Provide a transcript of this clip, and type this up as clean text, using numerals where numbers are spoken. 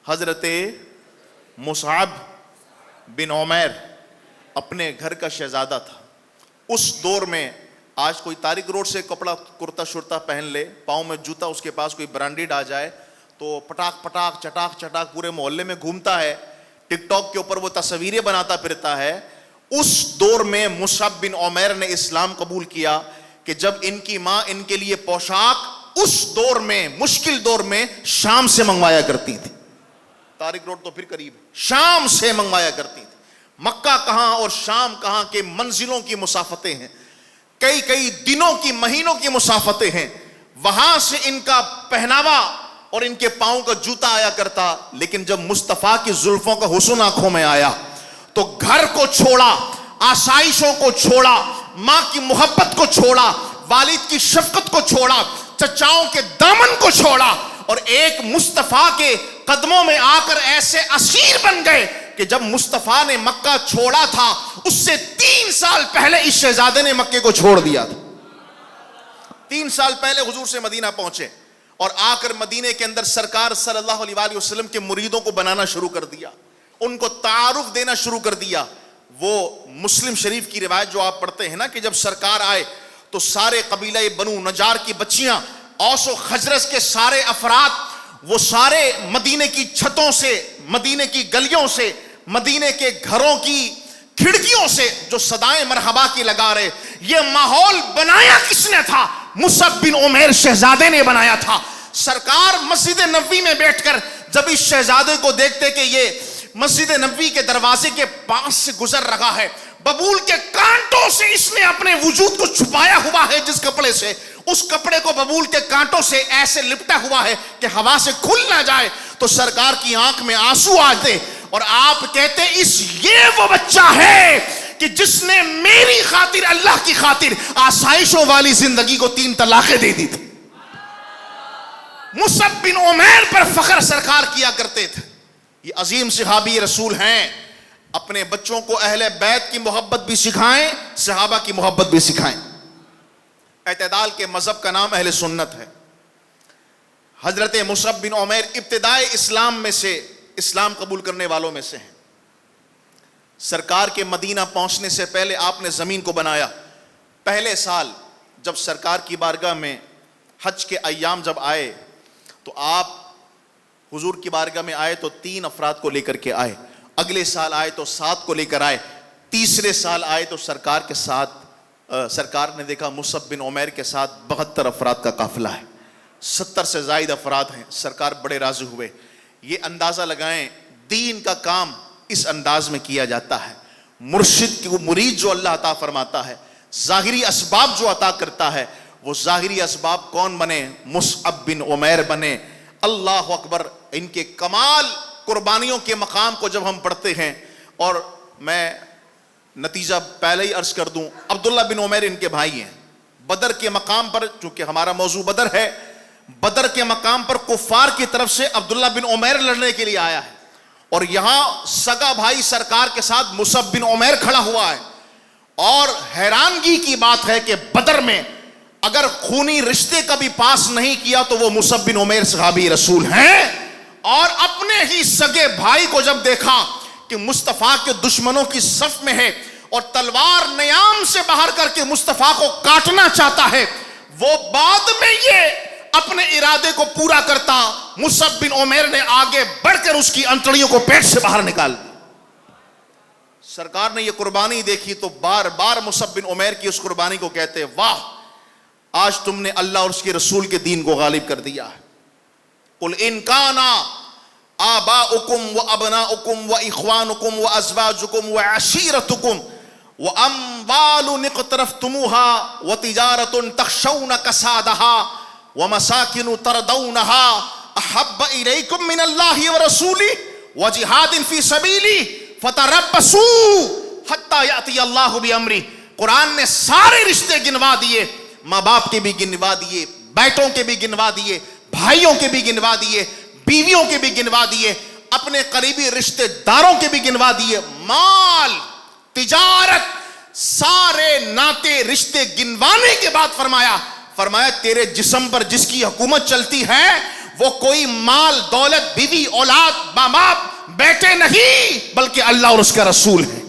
حضرت مصعب بن عمیر اپنے گھر کا شہزادہ تھا. اس دور میں آج کوئی تاریک روڈ سے کپڑا کرتا شرتا پہن لے, پاؤں میں جوتا, اس کے پاس کوئی برانڈیڈ آ جائے تو پٹاخ پٹاخ چٹاخ چٹاخ پورے محلے میں گھومتا ہے, ٹک ٹاک کے اوپر وہ تصویریں بناتا پھرتا ہے. اس دور میں مصعب بن عمیر نے اسلام قبول کیا کہ جب ان کی ماں ان کے لیے پوشاک اس دور میں, مشکل دور میں, شام سے منگوایا کرتی تھی. تاریک روڈ تو پھر قریب, شام سے منگوایا کرتی تھی. مکہ کہاں اور شام کہاں کے منزلوں کی مسافتیں ہیں, کئی کئی دنوں کی, مہینوں کی مسافتیں ہیں. وہاں سے ان کا پہناوا اور ان کے پاؤں کا جوتا آیا کرتا. لیکن جب مصطفیٰ کی زلفوں کا حسن آنکھوں میں آیا تو گھر کو چھوڑا, آسائشوں کو چھوڑا, ماں کی محبت کو چھوڑا, والد کی شفقت کو چھوڑا, چچاؤں کے دامن کو چھوڑا, اور ایک مصطفیٰ کے قدموں میں آ کر ایسے اسیر بن گئے کہ جب مصطفیٰ نے مکہ چھوڑا تھا اس سے 3 سال پہلے اس شہزادے نے مکے کو چھوڑ دیا تھا. 3 سال پہلے حضور سے مدینہ پہنچے اور آ کر مدینے کے اندر سرکار صلی اللہ علیہ وآلہ وسلم کے مریدوں کو بنانا شروع کر دیا, ان کو تعارف دینا شروع کر دیا. وہ مسلم شریف کی روایت جو آپ پڑھتے ہیں نا کہ جب سرکار آئے تو سارے قبیلہ بنو نجار کی بچیاں, اوس و خزرج کے سارے افراد, وہ سارے مدینے کی چھتوں سے, مدینے کی گلیوں سے, مدینے کے گھروں کی کھڑکیوں سے جو صدائیں مرحبا کی لگا رہے. یہ ماحول بنایا کس نے تھا؟ مصعب بن عمیر شہزادے نے بنایا تھا. سرکار مسجد نبوی میں بیٹھ کر جب اس شہزادے کو دیکھتے کہ یہ مسجد نبوی کے دروازے کے پاس سے گزر رہا ہے, ببول کے کانٹوں سے اس نے اپنے وجود کو چھپایا ہوا ہے, جس کپڑے سے, اس کپڑے کو ببول کے کانٹوں سے ایسے لپٹا ہوا ہے کہ ہوا سے کھل نہ جائے, تو سرکار کی آنکھ میں آنسو آتے اور آپ کہتے یہ وہ بچہ ہے کہ جس نے میری خاطر, اللہ کی خاطر, آسائشوں والی زندگی کو 3 طلاقیں دے دی تھی. مصعب بن عمیر پر فخر سرکار کیا کرتے تھے. یہ عظیم صحابی رسول ہیں, اپنے بچوں کو اہل بیت کی محبت بھی سکھائیں, صحابہ کی محبت بھی سکھائیں. اعتدال کے مذہب کا نام اہل سنت ہے. حضرت مصعب بن عمیر ابتدائے اسلام میں سے, اسلام قبول کرنے والوں میں سے ہیں. سرکار کے مدینہ پہنچنے سے پہلے آپ نے زمین کو بنایا. پہلے سال جب سرکار کی بارگاہ میں حج کے ایام جب آئے تو آپ حضور کی بارگاہ میں آئے تو 3 افراد کو لے کر کے آئے. اگلے سال آئے تو 7 کو لے کر آئے. تیسرے سال آئے تو سرکار کے ساتھ, سرکار نے دیکھا مصعب بن عمیر کے ساتھ 72 افراد کا قافلہ ہے, 70 سے زائد افراد ہیں. سرکار بڑے راضی ہوئے. یہ اندازہ لگائیں دین کا کام اس انداز میں کیا جاتا ہے. مرشد کی مرید جو اللہ عطا فرماتا ہے, ظاہری اسباب جو عطا کرتا ہے, وہ ظاہری اسباب کون بنے؟ مصعب بن عمیر بنے. اللہ اکبر. ان کے کمال قربانیوں کے مقام کو جب ہم پڑھتے ہیں, اور میں نتیجہ پہلے ہی عرض کر دوں, عبداللہ بن عمیر ان کے بھائی ہیں. بدر کے مقام پر, چونکہ ہمارا موضوع بدر ہے, بدر کے مقام پر کفار کی طرف سے عبداللہ بن عمیر لڑنے کے لیے آیا ہے, اور یہاں سگا بھائی سرکار کے ساتھ مصعب بن عمیر کھڑا ہوا ہے. اور حیرانگی کی بات ہے کہ بدر میں اگر خونی رشتے کبھی پاس نہیں کیا تو وہ مصعب بن عمیر صحابی رسول ہیں. اور اپنے ہی سگے بھائی کو جب دیکھا کہ مصطفیٰ کے دشمنوں کی صف میں ہے اور تلوار نیام سے باہر کر کے مصطفیٰ کو کاٹنا چاہتا ہے, وہ بعد میں یہ اپنے ارادے کو پورا کرتا, مصعب بن عمیر نے آگے بڑھ کر اس کی انتڑیوں کو پیٹ سے باہر نکال دی. سرکار نے یہ قربانی دیکھی تو بار بار مصعب بن عمیر کی اس قربانی کو کہتے, واہ آج تم نے اللہ اور اس کے رسول کے دین کو غالب کر دیا ہے. قل ان کان آباؤکم وابناؤکم واخوانکم وازواجکم وعشیرتکم واموال اقترفتموها وتجارة تخشون کسادها ومساکن ترضونها احب الیکم من اللہ ورسولہ وجہاد فی سبیلہ فتربصوا حتی یأتی اللہ بامرہ. قرآن نے سارے رشتے گنوا دیے, ماں باپ کے بھی گنوا دیے, بیٹوں کے بھی گنوا دیے, بھائیوں کے بھی گنوا دیے, بیویوں کے بھی گنوا دیے, اپنے قریبی رشتے داروں کے بھی گنوا دیے, مال, تجارت, سارے ناطے رشتے گنوانے کے بعد فرمایا تیرے جسم پر جس کی حکومت چلتی ہے وہ کوئی مال دولت بیوی اولاد ماں باپ بیٹے نہیں بلکہ اللہ اور اس کا رسول ہے.